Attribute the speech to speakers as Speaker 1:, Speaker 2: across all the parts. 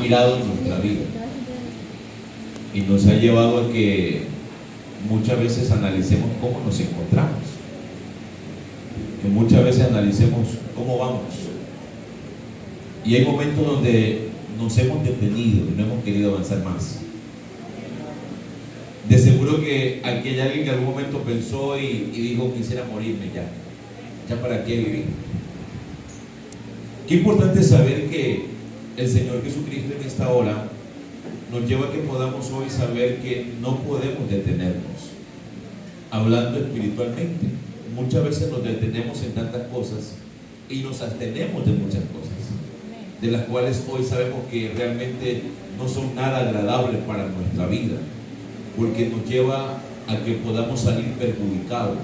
Speaker 1: mirado en nuestra vida y nos ha llevado a que muchas veces analicemos cómo nos encontramos, que muchas veces analicemos cómo vamos. Y hay momentos donde nos hemos detenido y no hemos querido avanzar más. De seguro que aquí hay alguien que en algún momento pensó y dijo: quisiera morirme ya para qué vivir. Qué importante saber que el Señor Jesucristo en esta hora nos lleva a que podamos hoy saber que no podemos detenernos. Hablando espiritualmente, muchas veces nos detenemos en tantas cosas y nos abstenemos de muchas cosas, de las cuales hoy sabemos que realmente no son nada agradables para nuestra vida, porque nos lleva a que podamos salir perjudicados.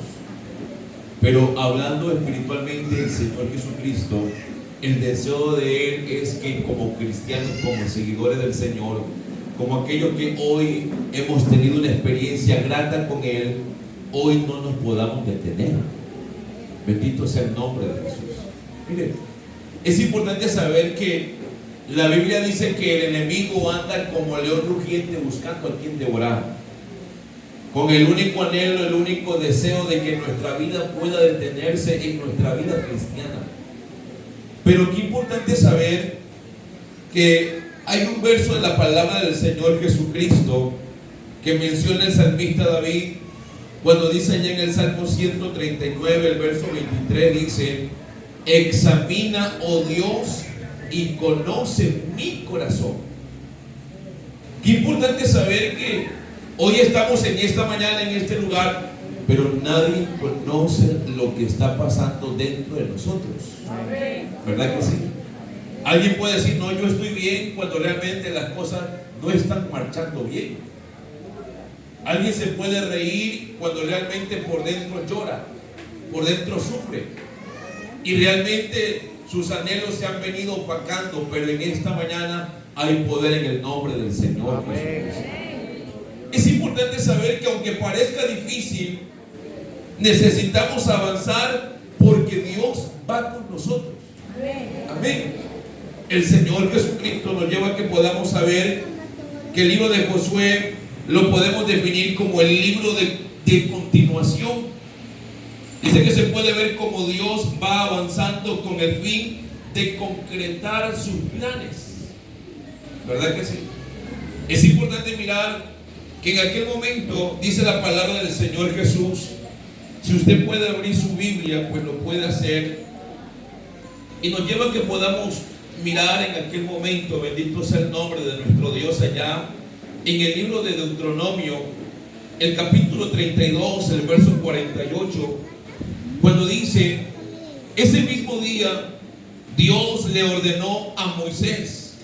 Speaker 1: Pero hablando espiritualmente, el Señor Jesucristo, el deseo de Él es que como cristianos, como seguidores del Señor, como aquellos que hoy hemos tenido una experiencia grata con Él, hoy no nos podamos detener. Bendito sea el nombre de Jesús. Miren, es importante saber que la Biblia dice que el enemigo anda como león rugiente buscando a quien devorar, con el único anhelo, el único deseo de que nuestra vida pueda detenerse en nuestra vida cristiana. Pero qué importante saber que hay un verso de la palabra del Señor Jesucristo que menciona el salmista David, cuando dice allá en el Salmo 139, el verso 23, dice: examina, oh Dios, y conoce mi corazón. Qué importante saber que hoy estamos en esta mañana, en este lugar, pero nadie conoce lo que está pasando dentro de nosotros. ¿Verdad que sí? Alguien puede decir: no, yo estoy bien, cuando realmente las cosas no están marchando bien. Alguien se puede reír cuando realmente por dentro llora, por dentro sufre, y realmente sus anhelos se han venido opacando. Pero en esta mañana hay poder en el nombre del Señor. Es importante saber que aunque parezca difícil, necesitamos avanzar, porque Dios va con nosotros. Amén. El Señor Jesucristo nos lleva a que podamos saber que el libro de Josué lo podemos definir como el libro de continuación. Dice que se puede ver cómo Dios va avanzando con el fin de concretar sus planes. ¿Verdad que sí? Es importante mirar que en aquel momento, dice la palabra del Señor Jesús, si usted puede abrir su Biblia, pues lo puede hacer, y nos lleva a que podamos mirar en aquel momento, bendito sea el nombre de nuestro Dios, allá en el libro de Deuteronomio, el capítulo 32, el verso 48, cuando dice: ese mismo día Dios le ordenó a Moisés: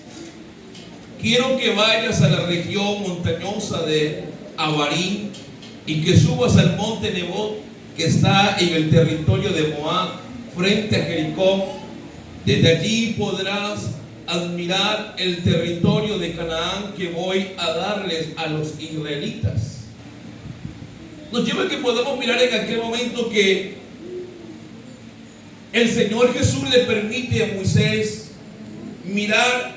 Speaker 1: quiero que vayas a la región montañosa de Abarim y que subas al monte Nebo, que está en el territorio de Moab, frente a Jericó. Desde allí podrás admirar el territorio de Canaán que voy a darles a los israelitas. Nos lleva a que podamos mirar en aquel momento que el Señor Jesús le permite a Moisés mirar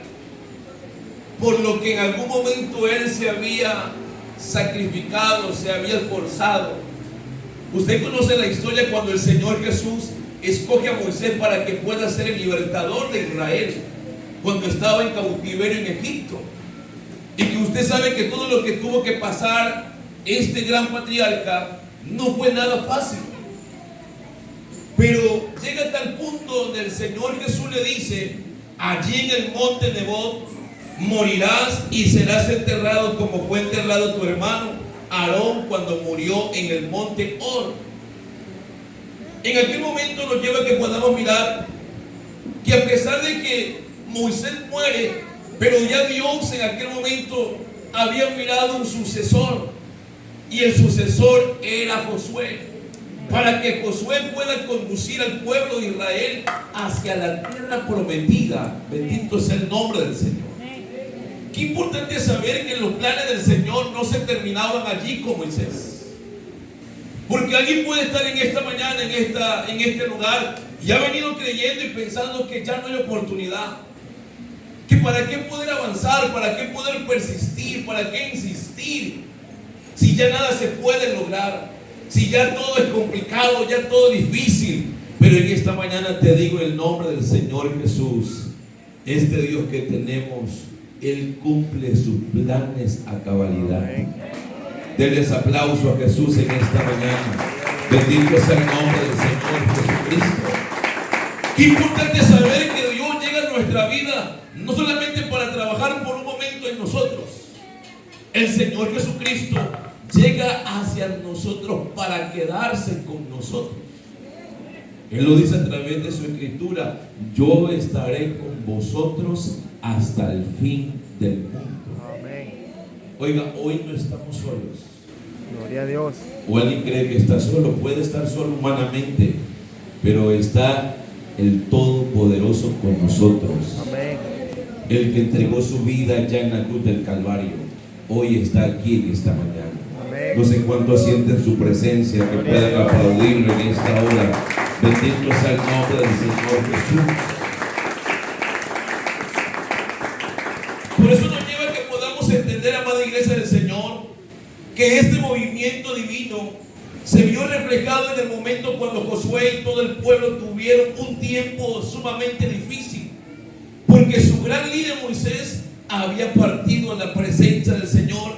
Speaker 1: por lo que en algún momento él se había sacrificado, se había esforzado. Usted conoce la historia cuando el Señor Jesús escoge a Moisés para que pueda ser el libertador de Israel cuando estaba en cautiverio en Egipto, y que usted sabe que todo lo que tuvo que pasar este gran patriarca no fue nada fácil. Pero llega a tal punto donde el Señor Jesús le dice: allí en el monte Nebo morirás y serás enterrado como fue enterrado tu hermano Aarón cuando murió en el monte Hor. En aquel momento nos lleva a que podamos mirar que a pesar de que Moisés muere, pero ya Dios en aquel momento había mirado un sucesor, y el sucesor era Josué, para que Josué pueda conducir al pueblo de Israel hacia la tierra prometida. Bendito sea el nombre del Señor. Qué importante saber que los planes del Señor no se terminaban allí con Moisés. Porque alguien puede estar en esta mañana, en este lugar, y ha venido creyendo y pensando que ya no hay oportunidad, que ¿para qué poder avanzar? ¿Para qué poder persistir? ¿Para qué insistir? Si ya nada se puede lograr, si ya todo es complicado, ya todo es difícil. Pero en esta mañana te digo en el nombre del Señor Jesús, este Dios que tenemos, Él cumple sus planes a cabalidad. Denles aplauso a Jesús en esta mañana. Bendito sea el nombre del Señor Jesucristo. Qué importante saber que Dios llega a nuestra vida no solamente para trabajar por un momento en nosotros. El Señor Jesucristo llega hacia nosotros para quedarse con nosotros. Él lo dice a través de su escritura: yo estaré con vosotros hasta el fin del mundo.
Speaker 2: Amén.
Speaker 1: Oiga, hoy no estamos solos.
Speaker 2: Gloria a Dios.
Speaker 1: O alguien cree que está solo. Puede estar solo humanamente, pero está el Todopoderoso con nosotros.
Speaker 2: Amén.
Speaker 1: El que entregó su vida ya en la cruz del Calvario, hoy está aquí en esta mañana.
Speaker 2: Amén.
Speaker 1: No sé cuántos sienten su presencia, que puedan aplaudirlo en esta hora. Bendito sea el nombre del Señor Jesús. Por eso nos lleva a que podamos entender, amada iglesia del Señor, que este movimiento divino se vio reflejado en el momento cuando Josué y todo el pueblo tuvieron un tiempo sumamente difícil, porque su gran líder Moisés había partido a la presencia del Señor.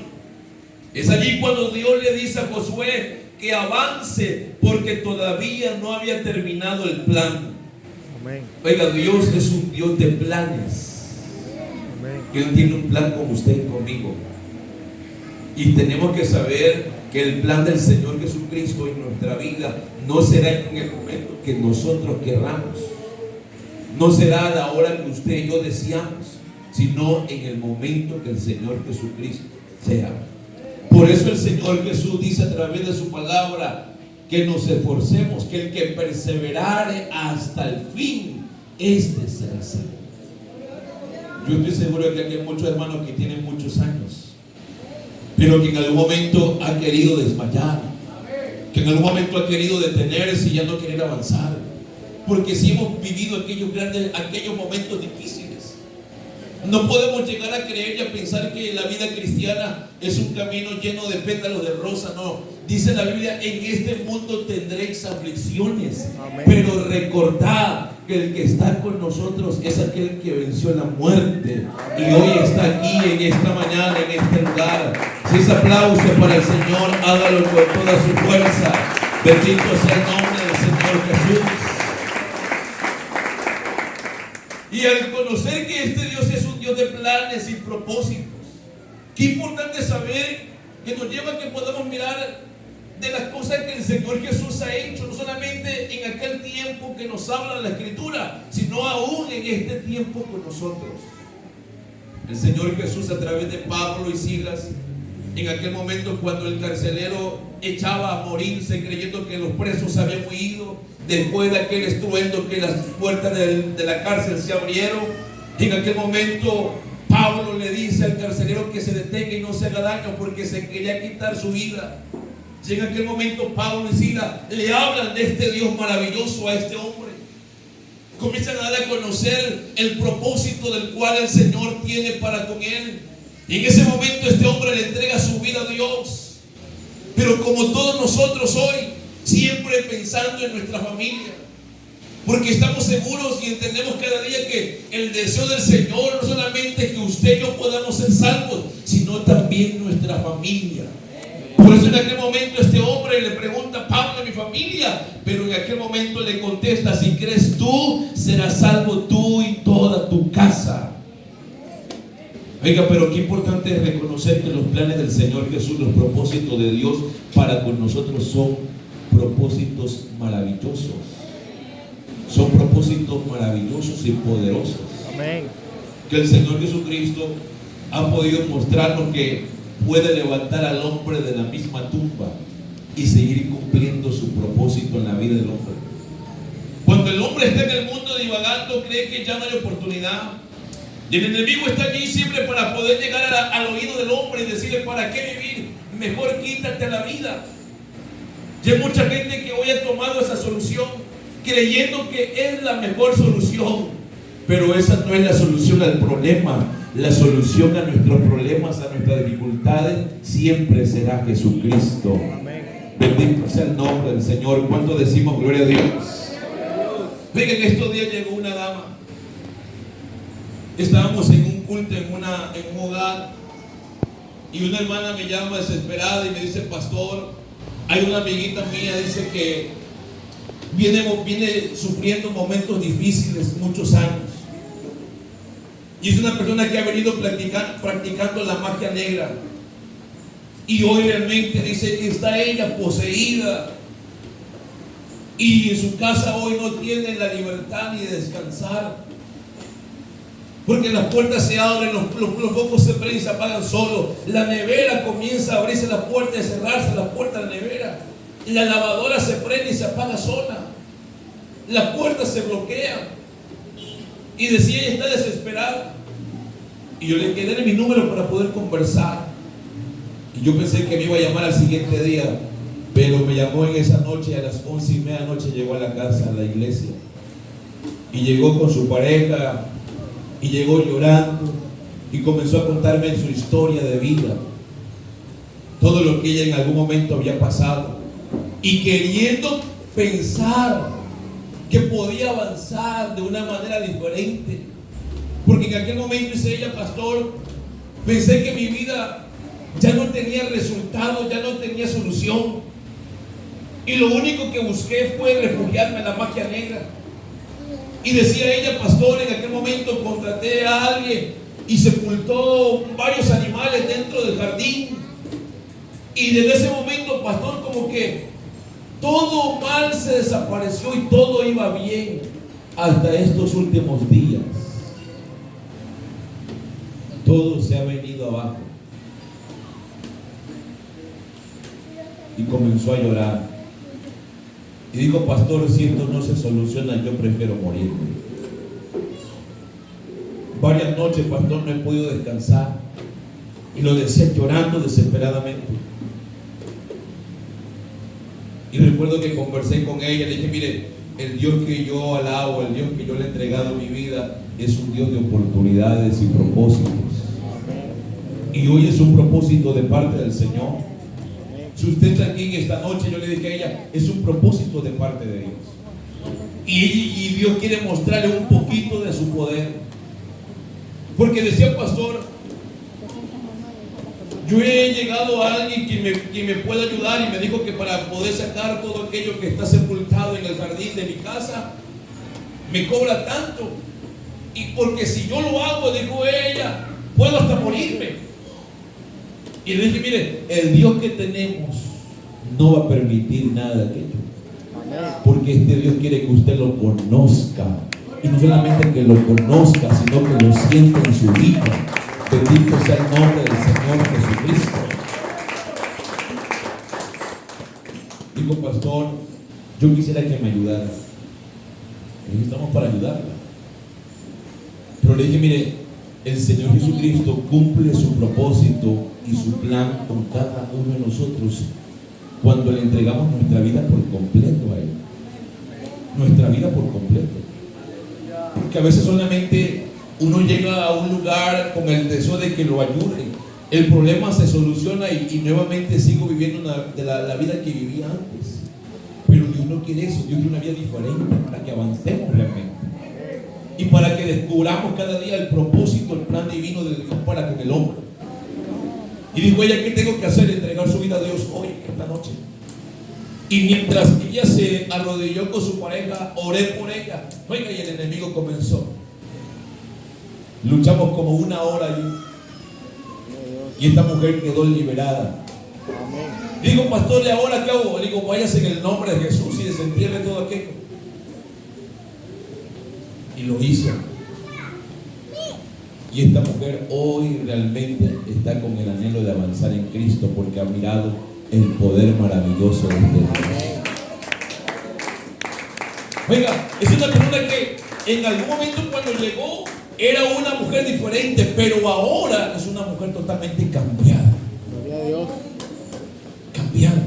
Speaker 1: Es allí cuando Dios le dice a Josué que avance, porque todavía no había terminado el plan.
Speaker 2: Amén.
Speaker 1: Oiga, Dios es un Dios de planes.
Speaker 2: Amén.
Speaker 1: Él tiene un plan con usted y conmigo. Y tenemos que saber que el plan del Señor Jesucristo en nuestra vida no será en el momento que nosotros querramos. No será a la hora que usted y yo deseamos, sino en el momento que el Señor Jesucristo sea. Por eso el Señor Jesús dice a través de su palabra que nos esforcemos, que el que perseverare hasta el fin, este será salvo. Yo estoy seguro que aquí hay muchos hermanos que tienen muchos años, pero que en algún momento ha querido desmayar, que en algún momento ha querido detenerse y ya no querer avanzar, porque si hemos vivido aquellos momentos difíciles. No podemos llegar a creer y a pensar que la vida cristiana es un camino lleno de pétalos de rosa. No, dice la Biblia: en este mundo tendréis aflicciones.
Speaker 2: Amén.
Speaker 1: Pero recordad que el que está con nosotros es aquel que venció la muerte. Y hoy está aquí en esta mañana, en este lugar. Si es aplauso para el Señor, hágalo con toda su fuerza. Bendito sea el nombre del Señor Jesús. Y al conocer que este Dios es un Dios de planes y propósitos, qué importante saber que nos lleva a que podamos mirar de las cosas que el Señor Jesús ha hecho, no solamente en aquel tiempo que nos habla la Escritura, sino aún en este tiempo con nosotros. El Señor Jesús, a través de Pablo y Silas, en aquel momento cuando el carcelero echaba a morirse creyendo que los presos habían huido, después de aquel estruendo que las puertas de la cárcel se abrieron, en aquel momento Pablo le dice al carcelero que se detenga y no se haga daño porque se quería quitar su vida. Y en aquel momento Pablo y Silas le hablan de este Dios maravilloso a este hombre. Comienzan a dar a conocer el propósito del cual el Señor tiene para con él. Y en ese momento este hombre le entrega su vida a Dios. Pero como todos nosotros hoy, siempre pensando en nuestra familia, porque estamos seguros y entendemos cada día que el deseo del Señor no solamente que usted y yo podamos ser salvos, sino también nuestra familia. Por eso en aquel momento este hombre le pregunta: Pablo, mi familia. Pero en aquel momento le contesta: si crees tú, serás salvo tú y toda tu casa. Oiga, pero qué importante es reconocer que los planes del Señor Jesús, los propósitos de Dios para con nosotros son propósitos maravillosos. Son propósitos maravillosos y poderosos.
Speaker 2: Amén.
Speaker 1: Que el Señor Jesucristo ha podido mostrarnos que puede levantar al hombre de la misma tumba y seguir cumpliendo su propósito en la vida del hombre. Cuando el hombre está en el mundo divagando, cree que ya no hay oportunidad. Y el enemigo está allí siempre para poder llegar al oído del hombre y decirle: ¿para qué vivir? Mejor quítate la vida. Y hay mucha gente que hoy ha tomado esa solución creyendo que es la mejor solución. Pero esa no es la solución al problema. La solución a nuestros problemas, a nuestras dificultades, siempre será Jesucristo. Bendito sea el nombre del Señor. ¿Cuánto decimos gloria a Dios? Vengan, estos días llegó una dama. Estábamos en un culto, en un hogar, y una hermana me llama desesperada y me dice: pastor, hay una amiguita mía, dice que viene sufriendo momentos difíciles, muchos años. Y es una persona que ha venido practicando la magia negra. Y hoy realmente dice que está ella poseída. Y en su casa hoy no tiene la libertad ni de descansar. Porque las puertas se abren, los focos se prenden y se apagan solos. La nevera comienza a abrirse la puerta y a cerrarse la puerta de la nevera. La lavadora se prende y se apaga sola. La puerta se bloquea. Y decía, ella está desesperada. Y yo le quedé mi número para poder conversar. Y yo pensé que me iba a llamar al siguiente día. Pero me llamó en esa noche, a las 11:30 de la noche llegó a la casa, a la iglesia. Y llegó con su pareja. Y llegó llorando. Y comenzó a contarme su historia de vida. Todo lo que ella en algún momento había pasado. Y queriendo pensar que podía avanzar de una manera diferente. Porque en aquel momento, dice ella, pastor, pensé que mi vida ya no tenía resultado, ya no tenía solución. Y lo único que busqué fue refugiarme en la magia negra. Y decía ella, pastor, en aquel momento contraté a alguien y sepultó varios animales dentro del jardín. Y desde ese momento, pastor, como que todo mal se desapareció y todo iba bien hasta estos últimos días. Todo se ha venido abajo. Y comenzó a llorar. Y dijo, pastor, si esto no se soluciona, yo prefiero morirme. Varias noches, pastor, no he podido descansar. Y lo decía llorando desesperadamente. Y recuerdo que conversé con ella, le dije, mire, el Dios que yo alabo, el Dios que yo le he entregado mi vida, es un Dios de oportunidades y propósitos. Y hoy es un propósito de parte del Señor. Si usted está aquí en esta noche, yo le dije a ella, es un propósito de parte de Dios. Y Dios quiere mostrarle un poquito de su poder. Porque decía, pastor, yo he llegado a alguien que me pueda ayudar, y me dijo que para poder sacar todo aquello que está sepultado en el jardín de mi casa, me cobra tanto. Y porque si yo lo hago, dijo ella, puedo hasta morirme. Y le dije, mire, el Dios que tenemos no va a permitir nada de aquello. Porque este Dios quiere que usted lo conozca. Y no solamente que lo conozca, sino que lo sienta en su vida. Bendito sea el nombre del Señor Jesucristo. Digo, pastor, yo quisiera que me ayudara. Estamos para ayudarla. Pero le dije, mire, el Señor Jesucristo cumple su propósito y su plan con cada uno de nosotros cuando le entregamos nuestra vida por completo a Él. Nuestra vida por completo. Porque a veces solamente uno llega a un lugar con el deseo de que lo ayuden. El problema se soluciona y nuevamente sigo viviendo la vida que vivía antes. Pero Dios no quiere eso. Dios quiere una vida diferente para que avancemos realmente. Y para que descubramos cada día el propósito, el plan divino de Dios para con el hombre. Y dijo ella, ¿qué tengo que hacer? Entregar su vida a Dios hoy, esta noche. Y mientras ella se arrodilló con su pareja, oré por ella. Oiga, y el enemigo comenzó. Luchamos como 1 hora y esta mujer quedó liberada. Digo, pastor, ¿y ahora qué hago? Le digo, váyase en el nombre de Jesús y desentierre todo aquello. Y lo hizo. Y esta mujer hoy realmente está con el anhelo de avanzar en Cristo porque ha mirado el poder maravilloso de este Dios. Oiga, es una persona que en algún momento cuando llegó era una mujer diferente, pero ahora es una mujer totalmente cambiada.
Speaker 2: Gloria a Dios.
Speaker 1: Cambiada.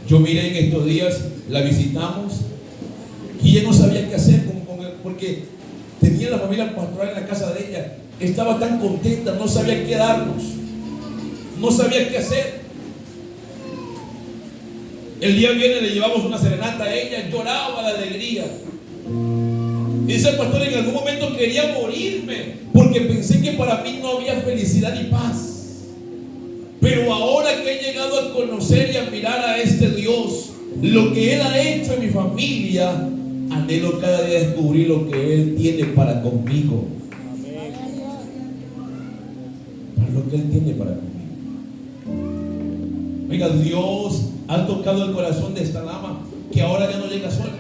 Speaker 1: Yo miré en estos días, la visitamos y ella no sabía qué hacer con porque tenía la familia pastoral en la casa de ella. Estaba tan contenta, no sabía qué darnos, no sabía qué hacer. El día viernes le llevamos una serenata a ella, lloraba de alegría. Y dice el pastor: en algún momento quería morirme porque pensé que para mí no había felicidad ni paz. Pero ahora que he llegado a conocer y a mirar a este Dios, lo que Él ha hecho en mi familia, anhelo cada día descubrir lo que Él tiene para conmigo. Para lo que Él tiene para conmigo. Oiga, Dios ha tocado el corazón de esta dama que ahora ya no llega sola.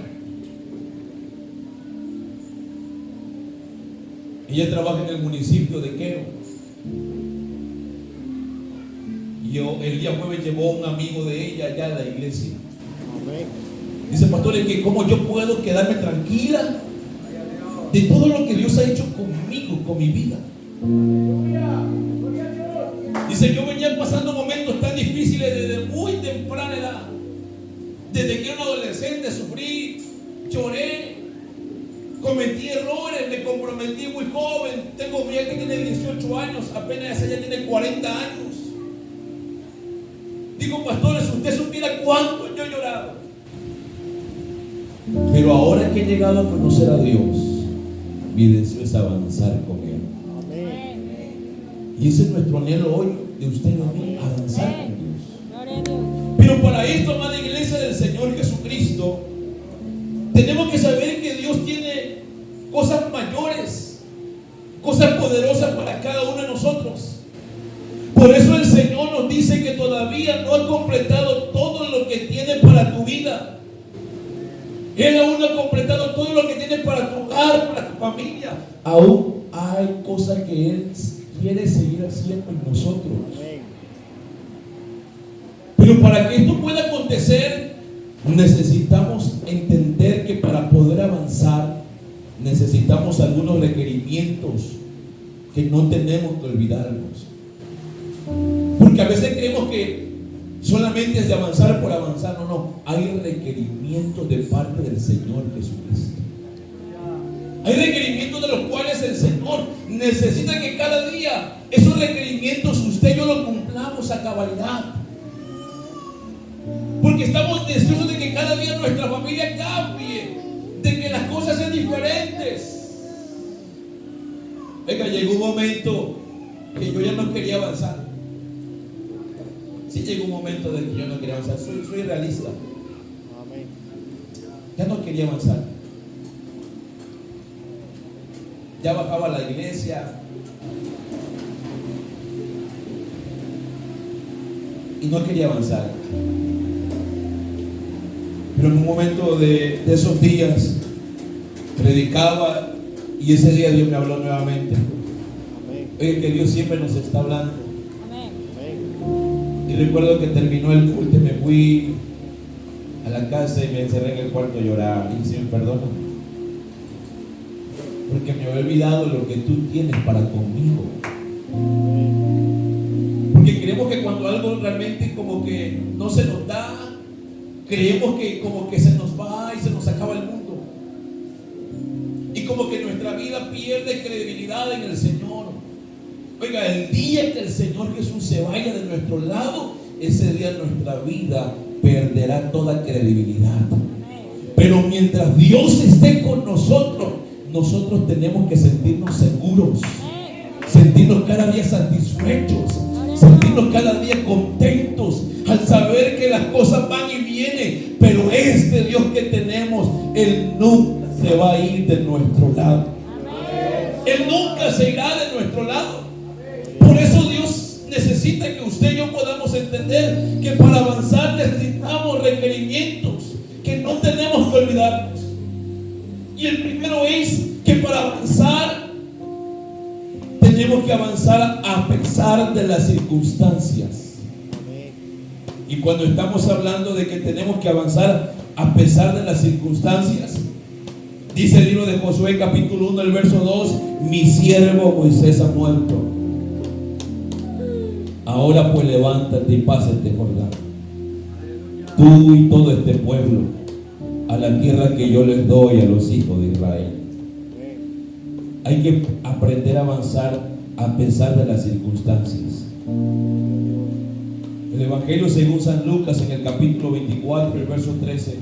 Speaker 1: Ella trabaja en el municipio de Queo. Y el día jueves llevó a un amigo de ella allá a la iglesia. Dice: pastor, es que cómo yo puedo quedarme tranquila de todo lo que Dios ha hecho conmigo, con mi vida. Dice: yo venía pasando momentos tan difíciles desde muy temprana edad. Desde que era un adolescente sufrí, lloré, cometí errores, me comprometí muy joven. Tengo mi hija que tiene 18 años, apenas ella tiene 40 años. Digo: pastores, si usted supiera cuánto yo he llorado. Pero ahora que he llegado a conocer a Dios, mi deseo es avanzar con Él. Y ese es nuestro anhelo hoy, de usted y de mí, avanzar con Dios. Pero para esto, amada iglesia del Señor Jesucristo, tenemos que saber que Dios tiene cosas mayores, cosas poderosas para cada uno de nosotros. Por eso el Señor nos dice que todavía no ha completado todo lo que tiene para tu vida. Él aún no ha completado todo lo que tiene para tu hogar, para tu familia. Aún hay cosas que Él quiere seguir haciendo en nosotros. Pero para que esto pueda acontecer, necesitamos entender que para poder avanzar necesitamos algunos requerimientos que no tenemos que olvidarnos. Porque a veces creemos que solamente es de avanzar por avanzar. No, hay requerimientos de parte del Señor Jesucristo. Hay requerimientos de los cuales el Señor necesita que cada día esos requerimientos usted y yo los cumplamos a cabalidad. Porque estamos deseosos de que cada día nuestra familia cambie, de que las cosas sean diferentes. Venga, llegó un momento que yo ya no quería avanzar. Sí, llegó un momento de que yo no quería avanzar. Soy realista. Ya no quería avanzar. Ya bajaba a la iglesia y no quería avanzar. Pero en un momento de esos días predicaba y ese día Dios me habló nuevamente. Oye, que Dios siempre nos está hablando. Y recuerdo que terminó el culto y me fui a la casa y me encerré en el cuarto a llorar. Y dije: Señor, perdóname, porque me había olvidado lo que tú tienes para conmigo. Porque creemos que cuando algo realmente como que no se nos da, creemos que como que se nos va y se nos acaba el mundo. Y como que nuestra vida pierde credibilidad en el Señor. Oiga, el día que el Señor Jesús se vaya de nuestro lado, ese día nuestra vida perderá toda credibilidad. Pero mientras Dios esté con nosotros, nosotros tenemos que sentirnos seguros, sentirnos cada día satisfechos, sentirnos cada día contentos al saber que las cosas van y vienen. Pero este Dios que tenemos, Él nunca se va a ir de nuestro lado. Él nunca se irá de nuestro lado. Por eso Dios necesita que usted y yo podamos entender que para avanzar necesitamos requerimientos que no tenemos que olvidarnos. Y el primero es que para avanzar tenemos que avanzar a pesar de las circunstancias. Y cuando estamos hablando de que tenemos que avanzar a pesar de las circunstancias, dice el libro de Josué capítulo 1, el verso 2: mi siervo Moisés ha muerto. Ahora pues levántate y pásate Jordán, tú y todo este pueblo, a la tierra que yo les doy a los hijos de Israel. Hay que aprender a avanzar a pesar de las circunstancias. El Evangelio según San Lucas, en el capítulo 24, el verso 13.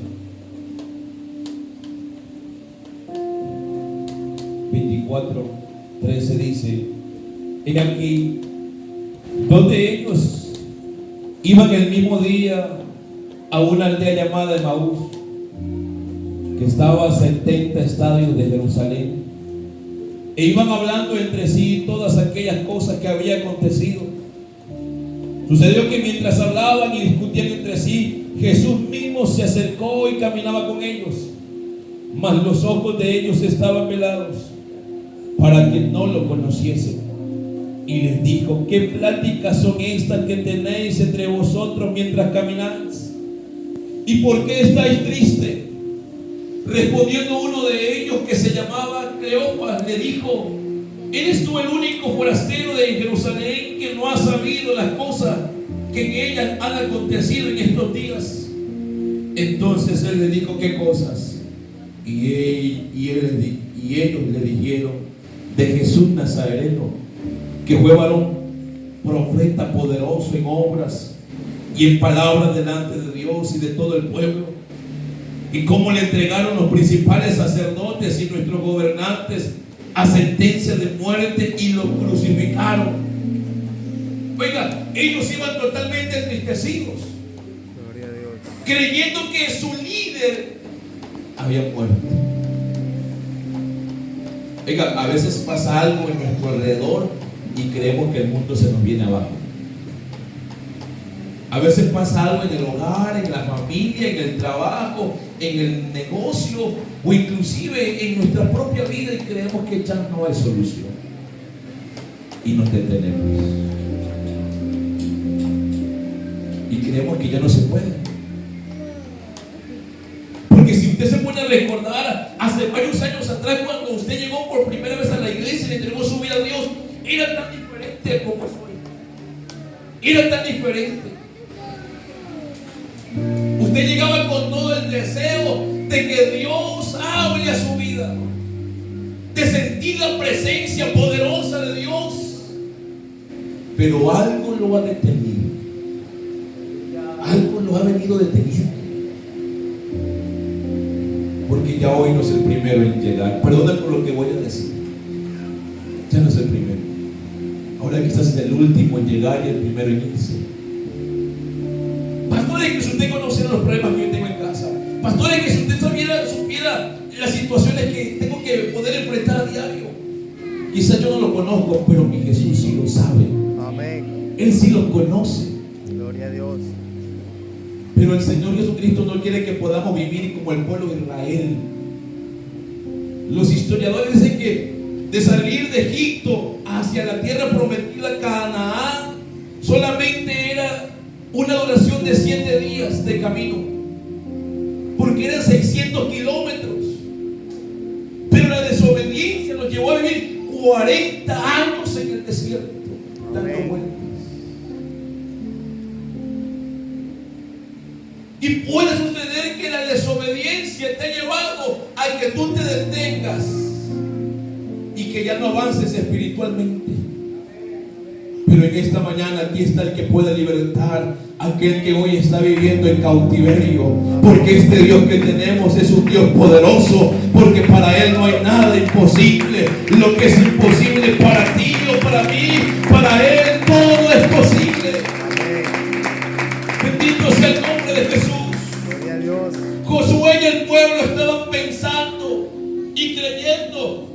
Speaker 1: 24:13 dice: he aquí, dos de ellos iban el mismo día a una aldea llamada Emaús, que estaba a 70 estadios de Jerusalén, e iban hablando entre sí todas aquellas cosas que había acontecido. Sucedió que mientras hablaban y discutían entre sí, Jesús mismo se acercó y caminaba con ellos, mas los ojos de ellos estaban velados para que no lo conociesen. Y les dijo: ¿qué pláticas son estas que tenéis entre vosotros mientras camináis? ¿Y por qué estáis tristes? Respondiendo uno de ellos, que se llamaba Cleopas, le dijo: ¿eres tú el único forastero de Jerusalén que no ha sabido las cosas que en ellas han acontecido en estos días? Entonces él le dijo: ¿qué cosas? Y ellos le dijeron: de Jesús Nazareno, que fue varón profeta poderoso en obras y en palabras delante de Dios y de todo el pueblo, y cómo le entregaron los principales sacerdotes y nuestros gobernantes a sentencia de muerte y lo crucificaron. Oiga, ellos iban totalmente entristecidos,
Speaker 2: Gloria a Dios.
Speaker 1: creyendo que su líder había muerto. Oiga, a veces pasa algo en nuestro alrededor y creemos que el mundo se nos viene abajo. A veces pasa algo en el hogar, en la familia, en el trabajo, en el negocio o inclusive en nuestra propia vida, y creemos que ya no hay solución y nos detenemos y creemos que ya no se puede. Porque si usted se pone a recordar hace varios años atrás, cuando usted llegó por primera vez a la iglesia y le entregó su vida a Dios, era tan diferente como es hoy. Era tan diferente. Usted llegaba con todo el deseo de que Dios hable a su vida, de sentir la presencia poderosa de Dios, pero algo lo ha detenido, algo lo ha venido deteniendo, porque ya hoy no es el primero en llegar. Perdona por lo que voy a decir, ya no es el primero. Ahora quizás es el último en llegar y el primero en irse. Pastores, que si usted conociera los problemas que yo tengo en casa, pastores, que si usted supiera las situaciones que tengo que poder enfrentar a diario, quizás yo no lo conozco, pero mi Jesús sí lo sabe.
Speaker 2: Amén.
Speaker 1: Él sí los conoce.
Speaker 2: Gloria a Dios.
Speaker 1: Pero el Señor Jesucristo no quiere que podamos vivir como el pueblo de Israel. Los historiadores dicen que de salir de Egipto hacia la tierra prometida, Canaán, solamente era una duración de 7 días de camino, porque eran 600 kilómetros. Pero la desobediencia los llevó a vivir 40 años en el desierto, dando vueltas. Y puede suceder que la desobediencia te ha llevado a que tú te detengas y que ya no avances espiritualmente. Pero en esta mañana aquí está el que puede libertar a aquel que hoy está viviendo en cautiverio, porque este Dios que tenemos es un Dios poderoso, porque para Él no hay nada imposible. Lo que es imposible para ti o para mí, para Él todo es posible. Bendito sea el nombre de Jesús.
Speaker 2: Gloria a Dios.
Speaker 1: Josué y el pueblo estaban pensando y creyendo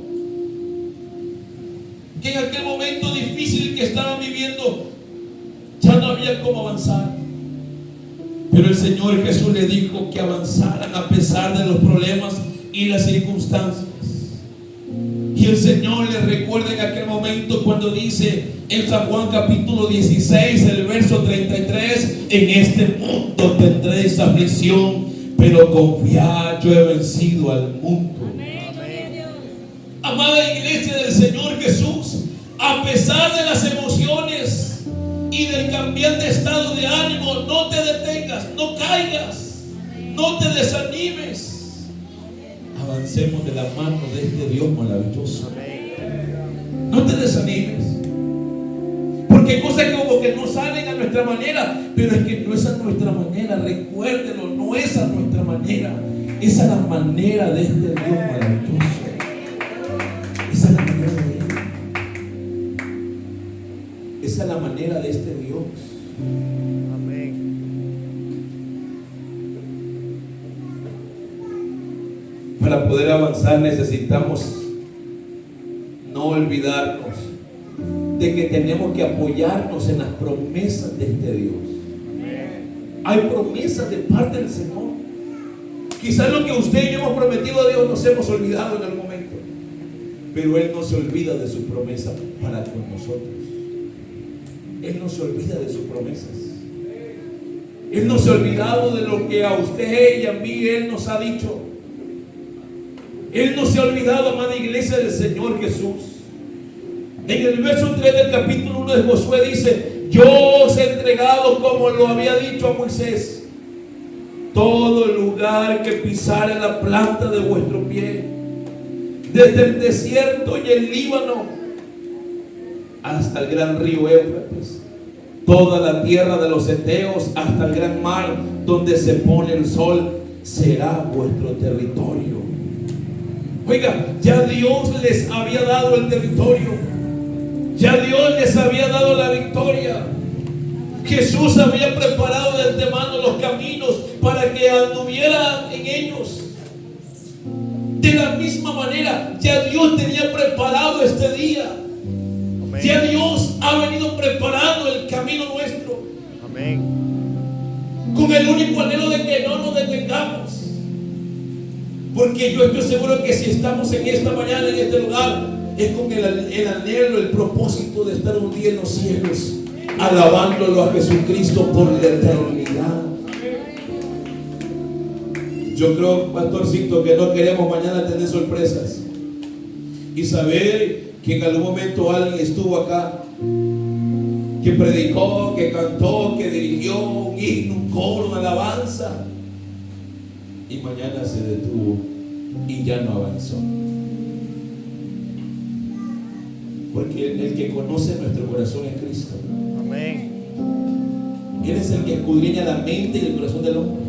Speaker 1: que en aquel momento difícil que estaban viviendo ya no había cómo avanzar. Pero el Señor Jesús le dijo que avanzaran a pesar de los problemas y las circunstancias. Y el Señor les recuerda en aquel momento cuando dice en San Juan capítulo 16, el verso 33: en este mundo tendréis aflicción, pero confiad, yo he vencido al mundo. Amada iglesia del Señor Jesús, a pesar de las emociones y del cambiante estado de ánimo, no te detengas, no caigas, no te desanimes. Avancemos de la mano de este Dios maravilloso.
Speaker 2: Amén.
Speaker 1: No te desanimes. Porque hay cosas que como que no salen a nuestra manera, pero es que no es a nuestra manera, recuérdelo, no es a nuestra manera, es a la manera de este Dios maravilloso. Esa es la manera de Él. Esa es la manera de este Dios.
Speaker 2: Amén.
Speaker 1: Para poder avanzar necesitamos no olvidarnos de que tenemos que apoyarnos en las promesas de este Dios. Hay promesas de parte del Señor. Quizás lo que usted y yo hemos prometido a Dios nos hemos olvidado en algún momento, pero Él no se olvida de sus promesas para con nosotros. Él no se olvida de sus promesas. Él no se ha olvidado de lo que a usted y a mí Él nos ha dicho. Él no se ha olvidado, amada iglesia del Señor Jesús. En el verso 3 del capítulo 1 de Josué dice: yo os he entregado, como lo había dicho a Moisés, todo lugar que pisare la planta de vuestro pie, desde el desierto y el Líbano hasta el gran río Éufrates, toda la tierra de los heteos hasta el gran mar donde se pone el sol, será vuestro territorio. Oiga, ya Dios les había dado el territorio, ya Dios les había dado la victoria. Jesús había preparado de antemano los caminos para que anduvieran en ellos. De la misma manera, ya Dios tenía preparado este día.
Speaker 2: Amén.
Speaker 1: Ya Dios ha venido preparando el camino nuestro.
Speaker 2: Amén.
Speaker 1: Con el único anhelo de que no nos detengamos. Porque yo estoy seguro que si estamos en esta mañana, en este lugar, es con el anhelo, el propósito de estar un día en los cielos, alabándolo a Jesucristo por la eternidad. Yo creo, pastorcito, que no queremos mañana tener sorpresas y saber que en algún momento alguien estuvo acá, que predicó, que cantó, que dirigió un himno, un coro, una alabanza, y mañana se detuvo y ya no avanzó. Porque el que conoce nuestro corazón es Cristo.
Speaker 2: Amén.
Speaker 1: Él es el que escudriña la mente y el corazón del hombre.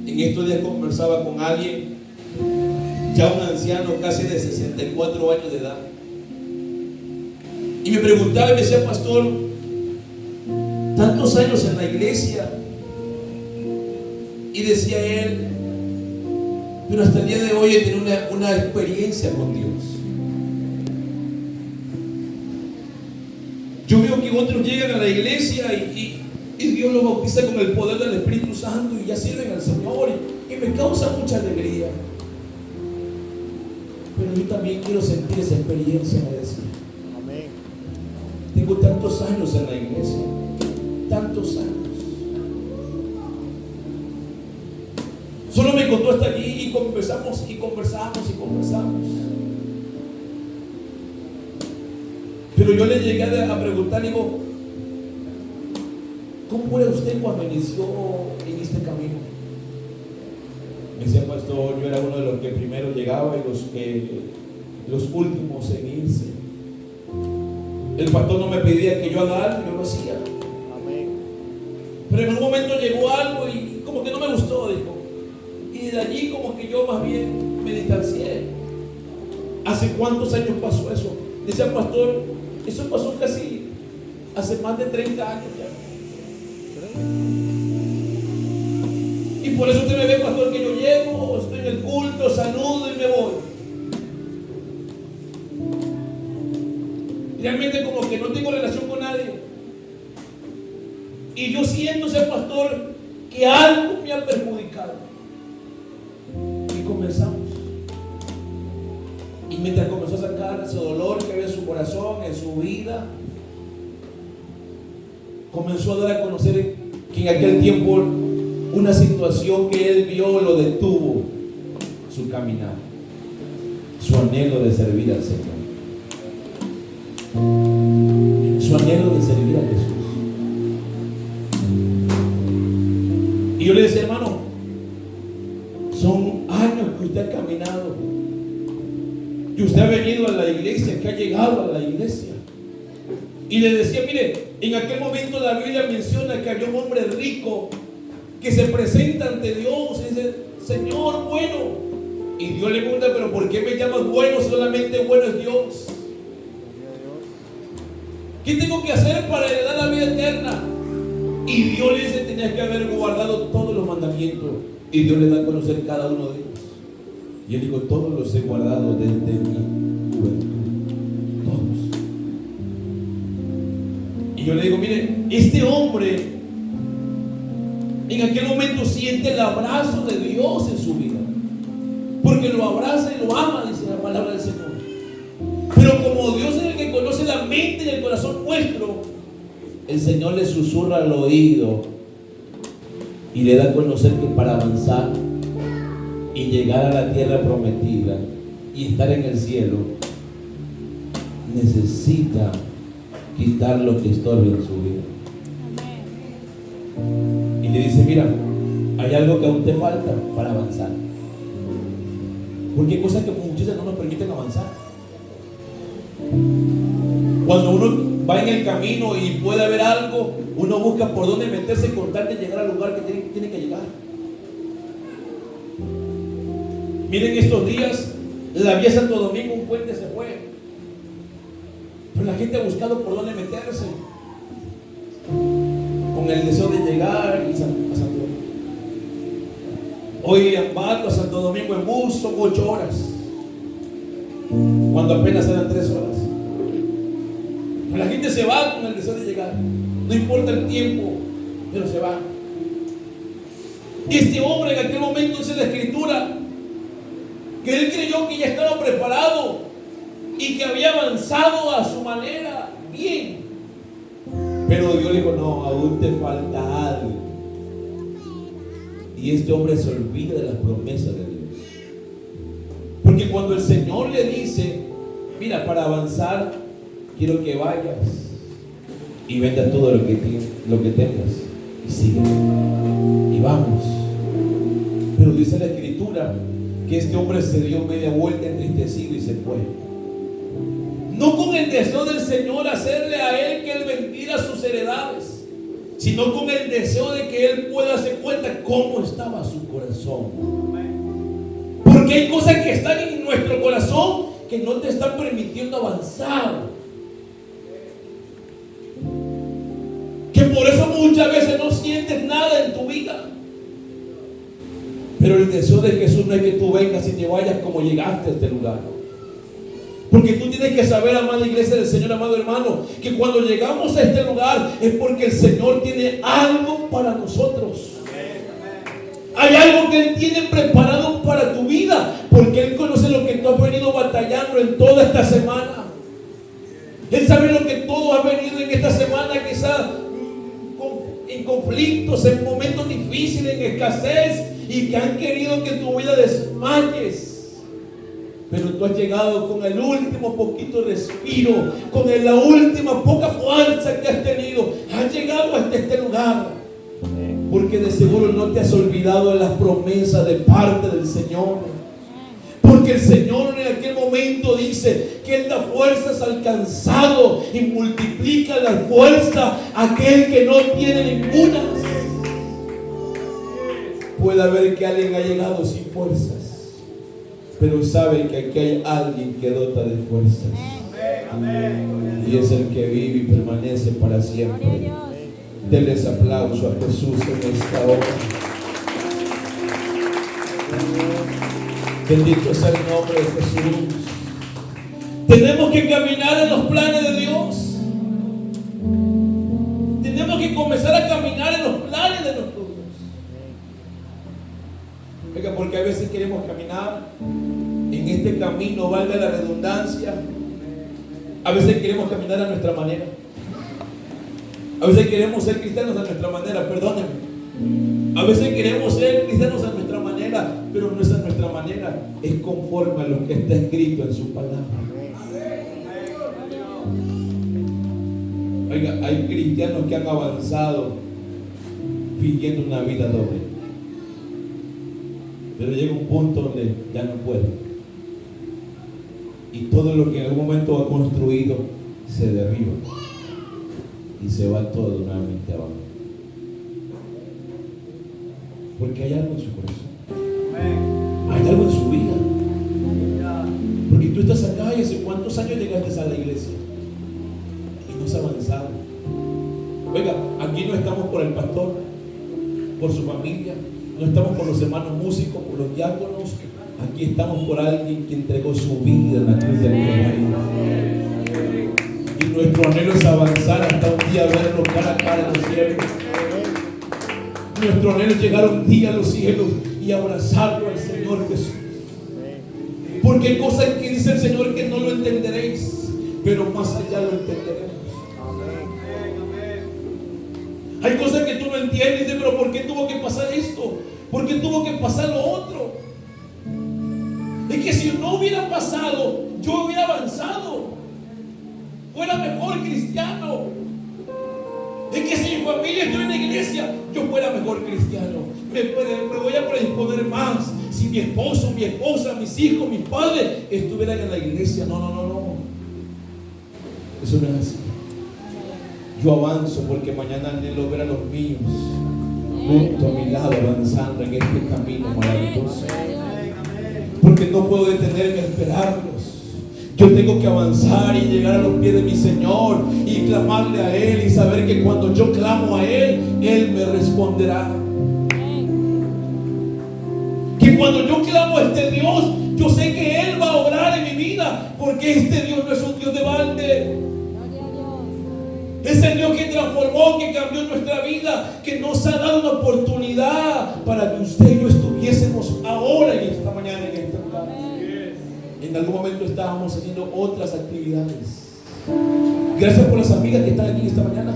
Speaker 1: En estos días conversaba con alguien, ya un anciano casi de 64 años de edad, y me preguntaba y me decía: pastor, tantos años en la iglesia, y decía él, pero hasta el día de hoy he tenido una experiencia con Dios. Yo veo que otros llegan a la iglesia y Dios los bautiza con el poder del Espíritu Santo y ya sirven al Señor y me causa mucha alegría. Pero yo también quiero sentir esa experiencia, me decía.
Speaker 2: Amén.
Speaker 1: Tengo tantos años en la iglesia, tantos años. Solo me contó hasta allí y conversamos y conversamos y conversamos. Pero yo le llegué a preguntar, digo, ¿cómo era usted cuando inició en este camino? Me decía: pastor, yo era uno de los que primero llegaba y los últimos en irse. El pastor no me pedía que yo haga algo, yo lo hacía.
Speaker 2: Amén.
Speaker 1: Pero en un momento llegó algo y como que no me gustó, dijo. Y de allí como que yo más bien me distancié. ¿Hace cuántos años pasó eso? Decía: pastor, eso pasó casi hace más de 30 años ya. Y por eso usted me ve, pastor, que yo llego, estoy en el culto, saludo y me voy. Realmente como que no tengo relación con nadie. Y yo siento, ser pastor, que algo me ha perjudicado. Y comenzamos. Y mientras comenzó a sacar ese dolor que había en su corazón, en su vida, comenzó a dar a conocer que en aquel tiempo una situación que él vio lo detuvo su caminar, su anhelo de servir al Señor, su anhelo de servir a Jesús. Y yo le decía: hermano, son años que usted ha caminado que usted ha venido a la iglesia, que ha llegado a la iglesia. Y le decía, mire, en aquel momento la Biblia menciona que había un hombre rico que se presenta ante Dios y dice, Señor, bueno. Y Dios le pregunta, pero ¿por qué me llamas bueno? Solamente bueno es Dios. ¿Qué tengo que hacer para heredar la vida eterna? Y Dios le dice, tenías que haber guardado todos los mandamientos. Y Dios le da a conocer cada uno de ellos. Y él dijo, todos los he guardado desde mi juventud. Todos. Y yo le digo, mire, este hombre en aquel momento siente el abrazo de Dios en su vida. Porque lo abraza y lo ama, dice la palabra del Señor. Pero como Dios es el que conoce la mente y el corazón nuestro, el Señor le susurra al oído y le da a conocer que para avanzar y llegar a la tierra prometida y estar en el cielo, necesita quitar lo que estorbe en su vida. Y le dice, mira, hay algo que aún te falta para avanzar. Porque hay cosas que muchas veces no nos permiten avanzar. Cuando uno va en el camino y puede haber algo, uno busca por dónde meterse con tal de llegar al lugar que tiene que llegar. Miren, estos días la vía Santo Domingo, un puente se fue, pero la gente ha buscado por dónde meterse con el deseo de llegar a Santo Domingo. Hoy embarco a Santo Domingo en bus, son 8 horas, cuando apenas eran 3 horas. Pero la gente se va con el deseo de llegar, no importa el tiempo, pero se va. Este hombre en aquel momento, dice la Escritura, que él creyó que ya estaba preparado y que había avanzado a su manera bien. Pero Dios le dijo, no, aún te falta algo. Y este hombre se olvida de las promesas de Dios. Porque cuando el Señor le dice, mira, para avanzar quiero que vayas y vendas todo lo que tengas y sigue y vamos. Pero dice la Escritura que este hombre se dio media vuelta entristecido y se fue. No con el deseo del Señor hacerle a él que él vendiera sus heredades, sino con el deseo de que él pueda darse cuenta cómo estaba su corazón. Porque hay cosas que están en nuestro corazón que no te están permitiendo avanzar. Que por eso muchas veces no sientes nada en tu vida. Pero el deseo de Jesús no es que tú vengas y te vayas como llegaste a este lugar. Porque tú tienes que saber, amada iglesia del Señor, amado hermano, que cuando llegamos a este lugar es porque el Señor tiene algo para nosotros. Hay algo que Él tiene preparado para tu vida, porque Él conoce lo que tú has venido batallando en toda esta semana. Él sabe lo que todo ha venido en esta semana, quizás en conflictos, en momentos difíciles, en escasez, y que han querido que tu vida desmayes. Pero tú has llegado con el último poquito de respiro, con la última poca fuerza que has tenido. Has llegado hasta este lugar, porque de seguro no te has olvidado de las promesas de parte del Señor. Porque el Señor en aquel momento dice que Él da fuerzas al cansado y multiplica la fuerza a aquel que no tiene ninguna. Puede haber que alguien ha llegado sin fuerzas, pero sabe que aquí hay alguien que dota de fuerzas. Y es el que vive y permanece para siempre. Denles aplauso a Jesús en esta hora. Bendito sea el nombre de Jesús. Tenemos que caminar en los planes de Dios. Tenemos que comenzar a caminar en los planes de nuestro Dios. Oiga, porque a veces queremos caminar en este camino, valga la redundancia. A veces queremos caminar a nuestra manera. A veces queremos ser cristianos a nuestra manera, perdónenme. A veces queremos ser cristianos a nuestra manera, pero no es a nuestra manera, es conforme a lo que está escrito en su palabra. Oiga, hay cristianos que han avanzado fingiendo una vida doble, pero llega un punto donde ya no pueden. Y todo lo que en algún momento ha construido se derriba y se va todo nuevamente abajo. Porque hay algo en su corazón, hay algo en su vida. Porque tú estás acá y hace cuántos años llegaste a la iglesia y no has avanzado. Oiga, aquí no estamos por el pastor, por su familia, no estamos por los hermanos músicos, por los diáconos. Aquí estamos por alguien que entregó su vida en la cruz del Calvario. Y nuestro anhelo es avanzar hasta un día verlo cara a cara en los cielos. Nuestro anhelo es llegar un día a los cielos y abrazarlo al Señor Jesús. Porque hay cosas que dice el Señor que no lo entenderéis, pero más allá lo entenderemos. Hay cosas que tú no entiendes, dices, pero ¿por qué tuvo que pasar esto? ¿Por qué tuvo que pasar lo otro? Es que si no hubiera pasado, yo hubiera avanzado, fuera mejor cristiano. Es que si mi familia estuviera en la iglesia, yo fuera mejor cristiano. Me voy a predisponer más. Si mi esposo, mi esposa, mis hijos, mis padres estuvieran en la iglesia. No. Eso no es así. Yo avanzo porque mañana anhelo ver a los míos junto a mi lado avanzando en este camino maravilloso. Porque no puedo detenerme a esperarlos. Yo tengo que avanzar y llegar a los pies de mi Señor y clamarle a Él y saber que cuando yo clamo a Él, Él me responderá. Que cuando yo clamo a este Dios, yo sé que Él va a obrar en mi vida, porque este Dios no es un Dios de balde. Es el Dios que transformó, que cambió nuestra vida, que nos ha dado una oportunidad para que usted y yo estuviésemos ahora y esta mañana en este lugar. En algún momento estábamos haciendo otras actividades. Gracias por las amigas que están aquí esta mañana,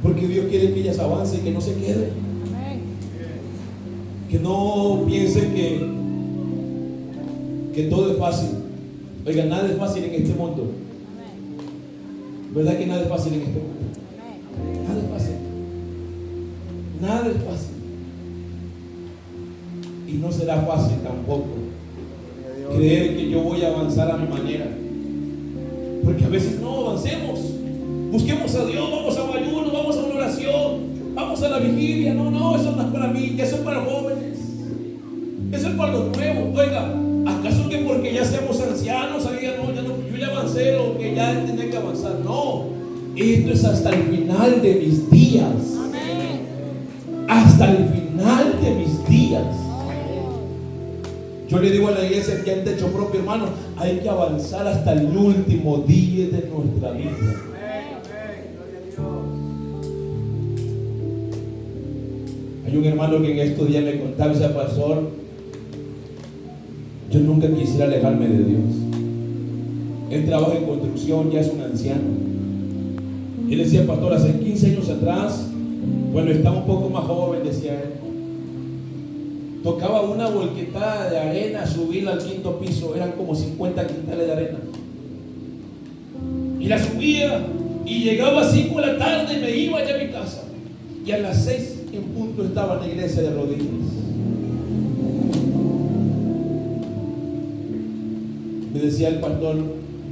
Speaker 1: porque Dios quiere que ellas avancen y que no se queden. Que no piensen que todo es fácil. Oiga, nada es fácil en este mundo. ¿Verdad que nada es fácil en este mundo? Nada es fácil. Nada es fácil. Y no será fácil tampoco creer que yo voy a avanzar a mi manera. Porque a veces no avancemos. Busquemos a Dios, vamos a un ayuno, vamos a una oración, vamos a la vigilia. No, eso no es para mí, eso es para jóvenes. Eso es para los nuevos. Oiga, ¿acaso que porque ya seamos ancianos, yo ya avancé o que ya tenía que avanzar? No, esto es hasta el final de mis días. Amén. Hasta el final de mis días. Yo le digo a la iglesia que han techo propio, hermano, hay que avanzar hasta el último día de nuestra vida. Hay un hermano que en estos días me contaba, ese pastor, yo nunca quisiera alejarme de Dios. Él trabaja en construcción, ya es un anciano. Él decía, pastor, hace 15 años atrás, cuando estaba un poco más joven, decía él, tocaba una volquetada de arena, subirla al 5.º piso, eran como 50 quintales de arena. Y la subía y llegaba a 5 de la tarde y me iba allá a mi casa. Y a las 6 en punto estaba en la iglesia de rodillas. Me decía el pastor,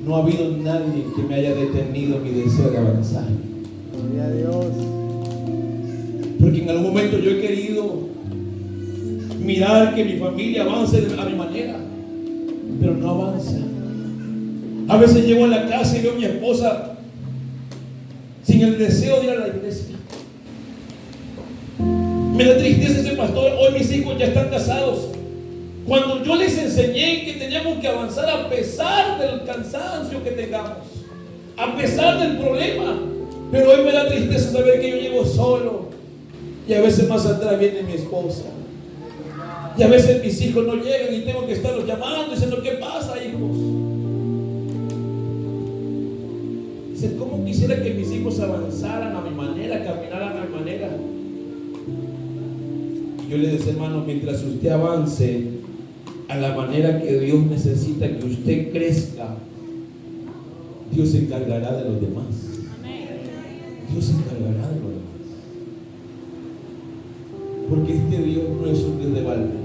Speaker 1: no ha habido nadie que me haya detenido mi deseo de avanzar.
Speaker 2: Gloria a Dios.
Speaker 1: Porque en algún momento yo he querido mirar que mi familia avance a mi manera, pero no avanza. A veces llego a la casa y veo a mi esposa sin el deseo de ir a la iglesia. Me da tristeza ese pastor. Hoy mis hijos ya están casados. Cuando yo les enseñé que teníamos que avanzar a pesar del cansancio que tengamos, a pesar del problema, pero hoy me da tristeza saber que yo llego solo y a veces más atrás viene mi esposa y a veces mis hijos no llegan y tengo que estarlos llamando diciendo, ¿qué pasa, hijos? Dice, ¿cómo quisiera que mis hijos avanzaran a mi manera, caminaran a mi manera? Y yo le decía, hermano, mientras usted avance a la manera que Dios necesita que usted crezca, Dios se encargará de los demás. Dios se encargará de los demás. Porque este Dios no es un Dios de balde.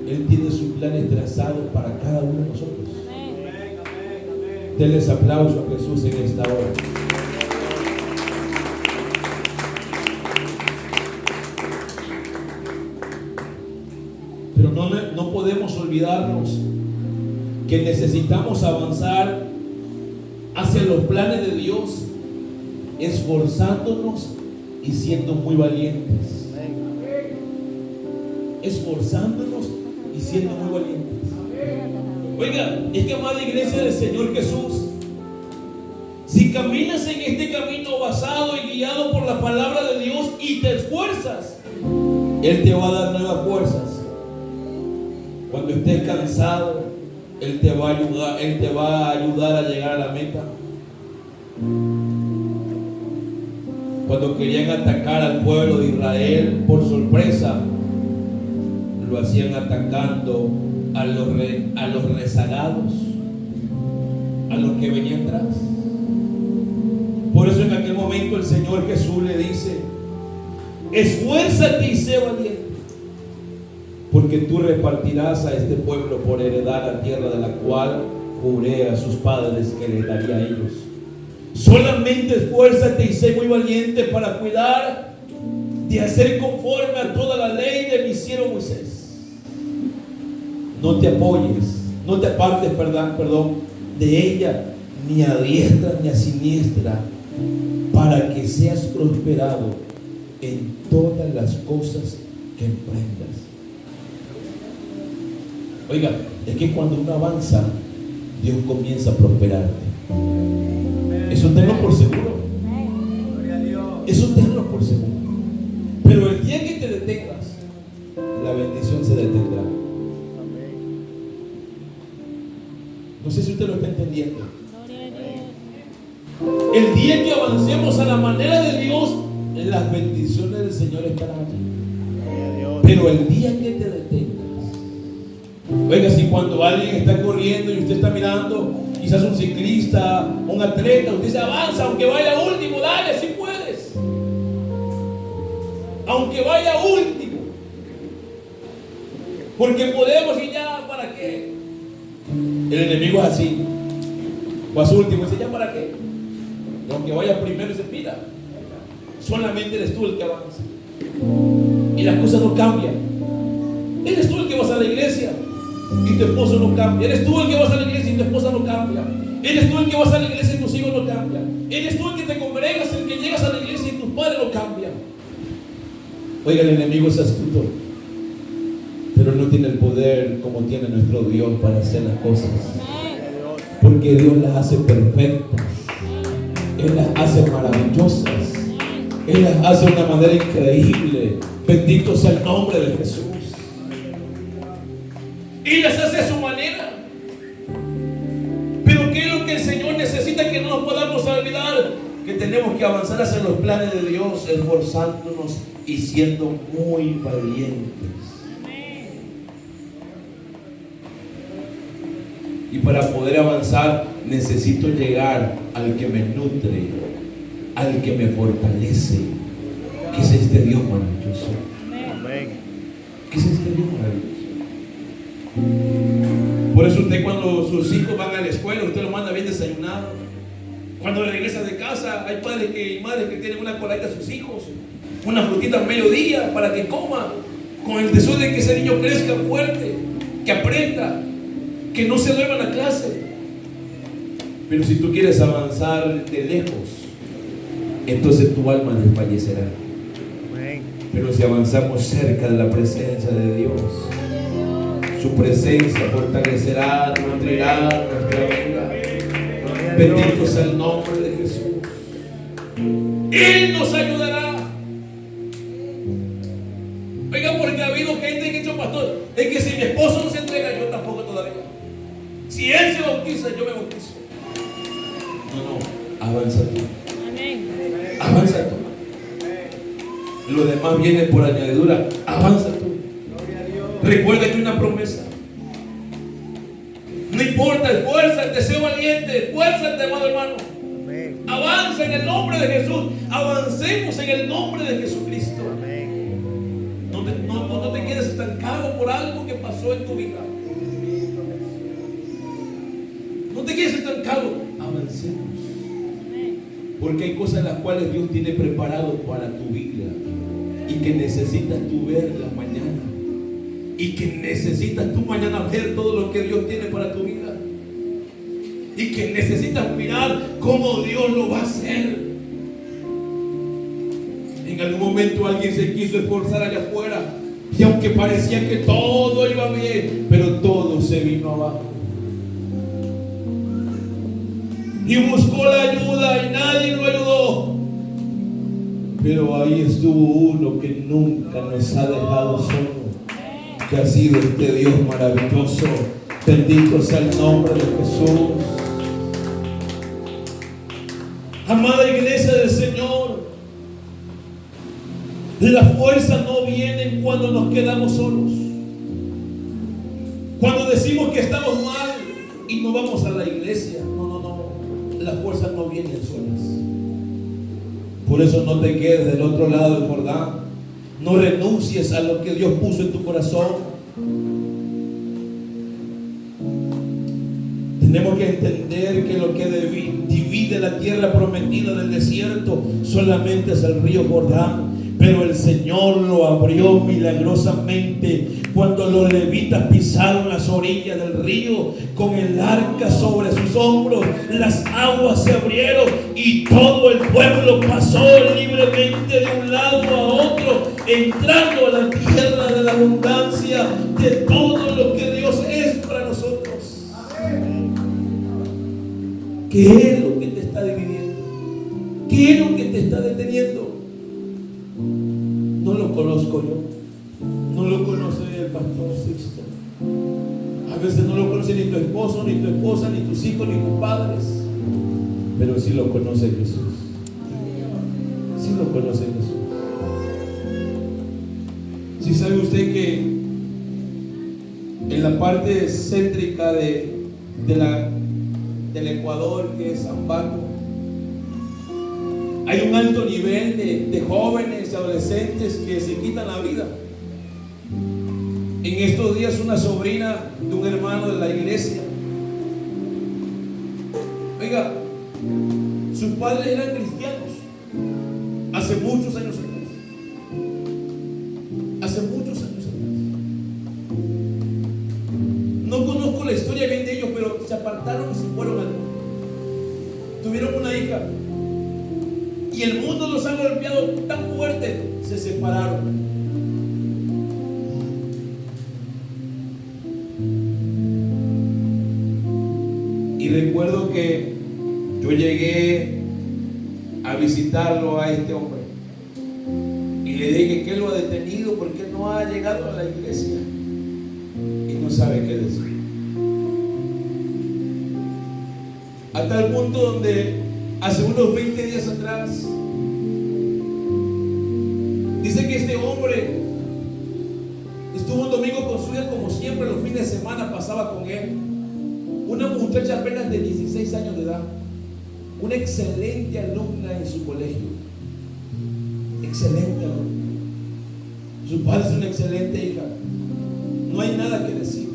Speaker 1: Él tiene su plan. planes trazados para cada uno de nosotros. Denles aplauso a Jesús en esta hora. Pero no podemos olvidarnos que necesitamos avanzar hacia los planes de Dios, esforzándonos y siendo muy valientes. Esforzándonos y siendo muy valientes. Oiga, es que, amada iglesia del Señor Jesús, si caminas en este camino basado y guiado por la palabra de Dios y te esfuerzas, Él te va a dar nuevas fuerzas. Cuando estés cansado, Él te va a ayudar a llegar a la meta. Cuando querían atacar al pueblo de Israel por sorpresa, lo hacían atacando a los rezagados, a los que venían atrás. Por eso en aquel momento el Señor Jesús le dice: esfuérzate y sé valiente, porque tú repartirás a este pueblo por heredad la tierra de la cual juré a sus padres que les daría a ellos. Solamente esfuérzate y sé muy valiente para cuidar de hacer conforme a toda la ley de mi siervo Moisés. No te apoyes, no te apartes, de ella, ni a diestra ni a siniestra, para que seas prosperado en todas las cosas que emprendas. Oiga, es que cuando uno avanza, Dios comienza a prosperarte. Eso tenlo por seguro. Eso tenlo por seguro. Pero el día que te detengas, la bendición se detendrá. No sé si usted lo está entendiendo. El día que avancemos a la manera de Dios, las bendiciones del Señor estarán allí. Pero el día que te detengas, oiga, si cuando alguien está corriendo y usted está mirando, quizás un ciclista, un atleta, usted se avanza, aunque vaya último, dale, si puedes. Aunque vaya último. Porque podemos y ya, ¿para qué? El enemigo es así. Vas último, dice, ¿ya para qué? Y aunque vaya primero y se pida, solamente eres tú el que avanza. Y las cosas no cambian. Eres tú el que vas a la iglesia y tu esposo no cambia. Eres tú el que vas a la iglesia y tu esposa no cambia. Eres tú el que vas a la iglesia y tus hijos no cambian. Eres tú el que te congregas, el que llegas a la iglesia y tus padres no cambian. Oiga, el enemigo es astuto, pero no tiene el poder como tiene nuestro Dios para hacer las cosas. Porque Dios las hace perfectas. Él las hace maravillosas. Él las hace de una manera increíble. Bendito sea el nombre de Jesús. Y las hace a su manera. Pero ¿qué es lo que el Señor necesita? Que no nos podamos olvidar que tenemos que avanzar hacia los planes de Dios, esforzándonos y siendo muy valientes. Y para poder avanzar necesito llegar al que me nutre, al que me fortalece, que es este Dios maravilloso.
Speaker 2: Amén.
Speaker 1: ¿Qué es este Dios maravilloso? Por eso usted, cuando sus hijos van a la escuela, usted los manda bien desayunado. Cuando regresa de casa, hay padres y madres que tienen una coladita a sus hijos, una frutita al mediodía para que coma, con el deseo de que ese niño crezca fuerte, que aprenda, que no se duerma en la clase. Pero si tú quieres avanzar de lejos, entonces tu alma desfallecerá. Pero si avanzamos cerca de la presencia de Dios, su presencia fortalecerá, nutrirá nuestra vida. Bendito sea el nombre de Jesús. Él nos ayudará. Oiga, porque ha habido gente que ha dicho, pastor, es que si mi esposo no se entrega, yo tampoco todavía. Si él se bautiza, yo me bautizo. No, avanza tú. Avanza tú. Lo demás viene por añadidura. Avanza tú. Recuerda que hay una promesa. No importa, esfuérzate, sé valiente, esfuérzate, amado hermano. Avanza en el nombre de Jesús. Avancemos en el nombre de Jesucristo. No te quedes estancado por algo que pasó en tu vida. No te quedes estancado, avancemos. Porque hay cosas en las cuales Dios tiene preparado para tu vida y que necesitas tú verlas mañana. Y que necesitas tú mañana ver todo lo que Dios tiene para tu vida. Y que necesitas mirar cómo Dios lo va a hacer. En algún momento alguien se quiso esforzar allá afuera y aunque parecía que todo iba bien, pero todo se vino abajo. Y buscó la ayuda y nadie lo ayudó. Pero ahí estuvo uno que nunca nos ha dejado solo, que ha sido este Dios maravilloso. Bendito sea el nombre de Jesús. Amada iglesia del Señor, las fuerzas no vienen cuando nos quedamos solos. Cuando decimos que estamos mal y no vamos a la iglesia. No. Las fuerzas no vienen solas. Por eso no te quedes del otro lado del Jordán. No renuncies a lo que Dios puso en tu corazón. Tenemos que entender que lo que divide la tierra prometida del desierto solamente es el río Jordán. Pero el Señor lo abrió milagrosamente cuando los levitas pisaron las orillas del río con el arca sobre sus hombros. Las aguas se abrieron y todo el pueblo pasó libremente de un lado a otro, entrando a la tierra de la abundancia de todo lo que Dios es para nosotros. ¿Qué es lo que te está dividiendo? ¿Qué es lo que te está deteniendo? No lo conozco yo, no lo conoce el pastor Sixto. A veces no lo conoce ni tu esposo, ni tu esposa, ni tus hijos, ni tus padres. Pero sí lo conoce Jesús. Sí lo conoce Jesús. ¿Sí sabe usted que en la parte céntrica del Ecuador, que es Ambato, hay un alto nivel de jóvenes y adolescentes que se quitan la vida? En estos días una sobrina de un hermano de la iglesia, oiga, sus padres eran cristianos hace muchos años atrás. Hace muchos años atrás. No conozco la historia bien de ellos, pero se apartaron y se fueron al mundo. Tuvieron una hija. Y el mundo los ha golpeado tan fuerte, se separaron. Y recuerdo que yo llegué a visitarlo a este hombre. Y le dije, ¿qué lo ha detenido? ¿Por qué no ha llegado a la iglesia? Y no sabe qué decir. A tal punto donde hace unos 20 días atrás, dice que este hombre estuvo un domingo con su hija, como siempre los fines de semana pasaba con él. Una muchacha apenas de 16 años de edad, una excelente alumna en su colegio. Excelente alumna. Su padre es una excelente hija. No hay nada que decir.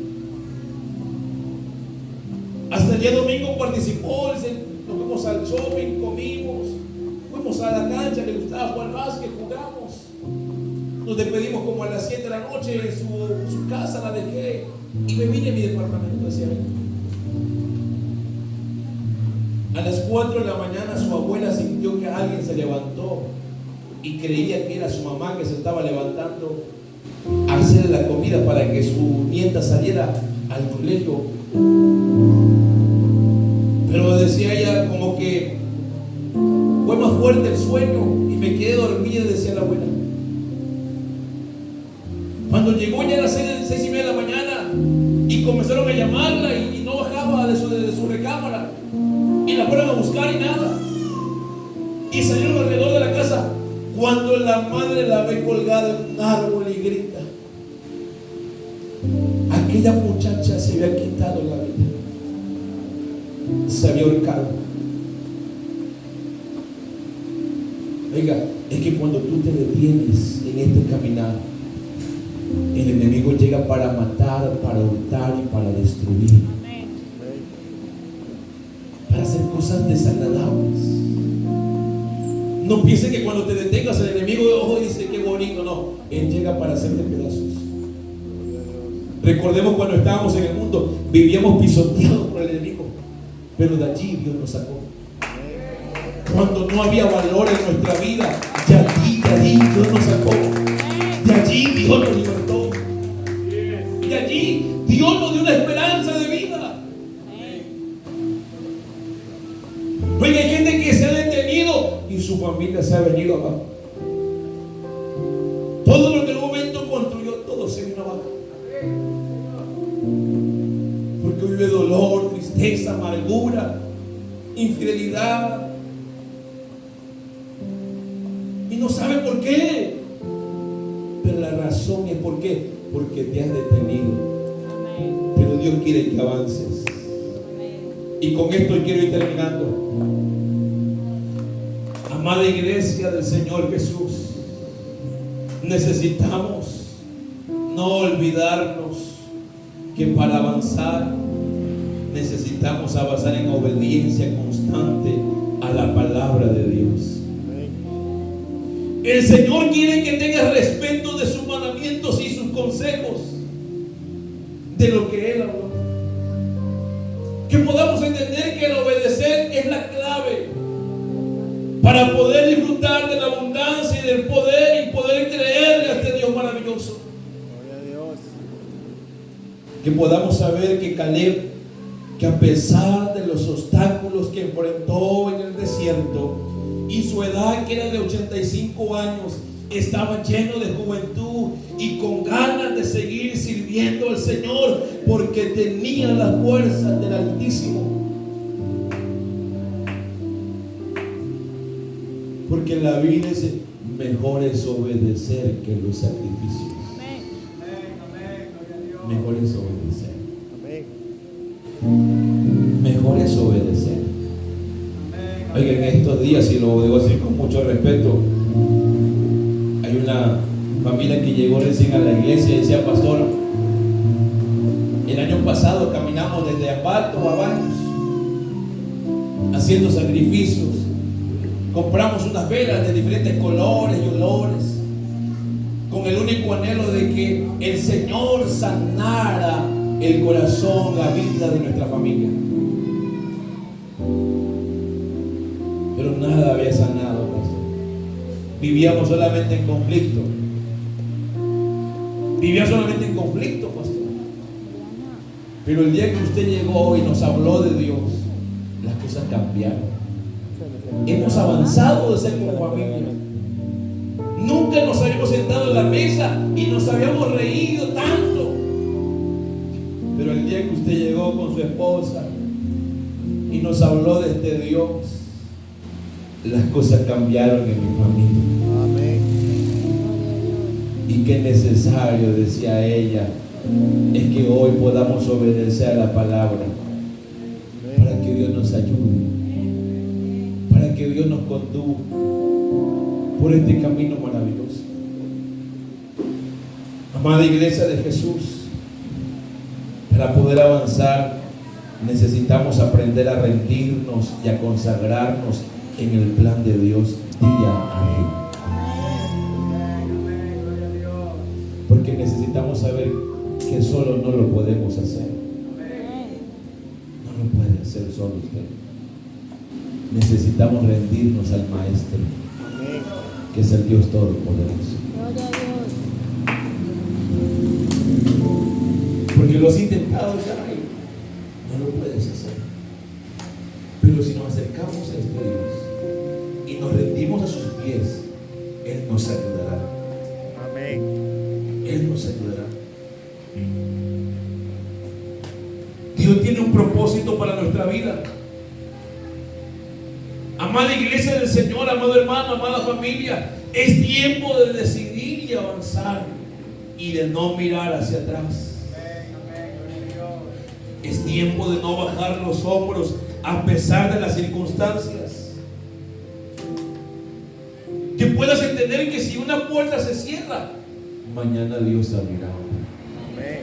Speaker 1: Hasta el día domingo participó, nos fuimos al shopping, comimos, fuimos a la cancha, le gustaba jugar básquet, jugamos. Nos despedimos como a las 7 de la noche en su casa, la dejé y me vine a mi departamento ese año. A las 4 de la mañana su abuela sintió que alguien se levantó y creía que era su mamá que se estaba levantando a hacer la comida para que su nieta saliera al colegio. Pero decía ella como que fue más fuerte el sueño y me quedé dormida, decía la abuela. Cuando llegó ya a las 6:30 de la mañana y comenzaron a llamarla y no bajaba de su recámara y la fueron a buscar y nada, y salieron alrededor de la casa, cuando la madre la ve colgada en un árbol y grita. Aquella muchacha se había quitado la vida, se había ahorcado. Oiga, es que cuando tú te detienes en este caminar, el enemigo llega para matar, para hurtar y para destruir. cosas desagradables. No pienses que cuando te detengas el enemigo de ojo dice qué bonito, no. Él llega para hacerte pedazos. Recordemos cuando estábamos en el mundo, vivíamos pisoteados por el enemigo, pero de allí Dios nos sacó. Cuando no había valor en nuestra vida, de allí Dios nos sacó. De allí Dios nos libertó. De allí Dios nos dio una esperanza de vida. Oiga, hay gente que se ha detenido y su familia se ha venido abajo. Todo lo que en un momento construyó, todo se vino abajo. Porque vive dolor, tristeza, amargura, infidelidad. Y no sabe por qué. Pero la razón es por qué. Porque te has detenido. Pero Dios quiere que avances. Y con esto quiero ir terminando. Amada iglesia del Señor Jesús, necesitamos no olvidarnos que para avanzar necesitamos avanzar en obediencia constante a la palabra de Dios. El Señor quiere que tengas respeto de sus mandamientos y sus consejos, de lo que Él habló. Que podamos entender que el obedecer es la clave para poder disfrutar de la abundancia y del poder y poder creerle a este Dios maravilloso.
Speaker 2: Gloria a Dios.
Speaker 1: Que podamos saber que Caleb, que a pesar de los obstáculos que enfrentó en el desierto y su edad que era de 85 años, estaba lleno de juventud y con ganas de seguir sirviendo al Señor porque tenía las fuerzas del Altísimo. Porque la Biblia dice, mejor es obedecer que los sacrificios. Mejor es obedecer. Mejor es obedecer. Oigan, en estos días, y lo debo decir con mucho respeto, hay una familia que llegó recién a la iglesia y decía, pastor, el año pasado caminamos desde Apato a Baños haciendo sacrificios. Compramos unas velas de diferentes colores y olores con el único anhelo de que el Señor sanara el corazón, la vida de nuestra familia. Pero nada había sanado, pastor. Vivíamos solamente en conflicto. Vivía solamente en conflicto, pastor. Pero el día que usted llegó y nos habló de Dios, las cosas cambiaron. Hemos avanzado de ser como familia. Nunca nos habíamos sentado en la mesa y nos habíamos reído tanto. Pero el día que usted llegó con su esposa y nos habló de este Dios, las cosas cambiaron en mi familia.
Speaker 2: Amén.
Speaker 1: Y qué necesario, decía ella, es que hoy podamos obedecer a la palabra para que Dios nos ayude, para que Dios nos conduzca por este camino maravilloso. Amada iglesia de Jesús, para poder avanzar necesitamos aprender a rendirnos y a consagrarnos en el plan de Dios día a día. Porque necesitamos saber que solo no lo podemos hacer. No lo puede hacer solo usted. Necesitamos rendirnos al Maestro, que es el Dios Todopoderoso. Porque lo has intentado ya, no lo puedes hacer. Pero si nos acercamos a este Dios y nos rendimos a sus pies, Él nos ayudará.
Speaker 2: Amén.
Speaker 1: Él nos ayudará. Dios tiene un propósito para nuestra vida. Amada iglesia del Señor, amado hermano, amada familia, es tiempo de decidir y avanzar y de no mirar hacia atrás. Es tiempo de no bajar los hombros a pesar de las circunstancias. Que puedas entender que si una puerta se cierra, mañana Dios abrirá otra.
Speaker 2: Amén.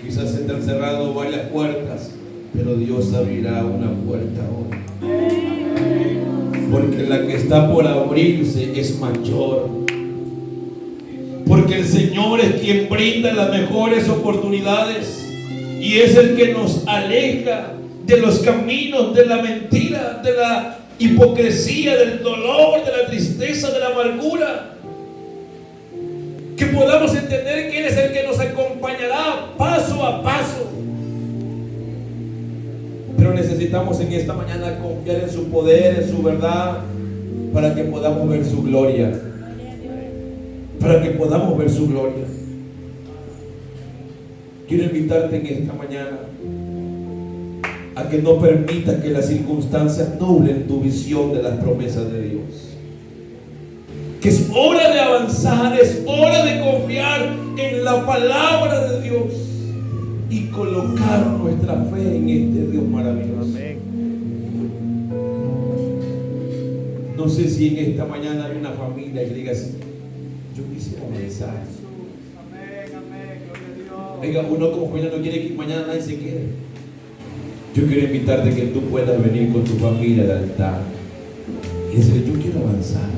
Speaker 1: Quizás se te han cerrado varias puertas pero Dios abrirá una puerta hoy. Porque la que está por abrirse es mayor. Porque el Señor es quien brinda las mejores oportunidades y es el que nos aleja de los caminos de la mentira, de la hipocresía, del dolor, de la tristeza, de la amargura. Que podamos entender que Él es el que nos acompañará paso a paso. Pero necesitamos en esta mañana confiar en su poder, en su verdad, para que podamos ver su gloria. Para que podamos ver su gloria. Quiero invitarte en esta mañana a que no permitas que las circunstancias nublen tu visión de las promesas de Dios. Que es hora de avanzar, es hora de confiar en la palabra de Dios y colocar nuestra fe en este Dios maravilloso.
Speaker 2: Amén.
Speaker 1: No sé si en esta mañana hay una familia que diga así: yo quisiera avanzar. Oiga, uno como familia no quiere que mañana nadie se quede. Yo quiero invitarte que tú puedas venir con tu familia al altar y decirle: yo quiero avanzar.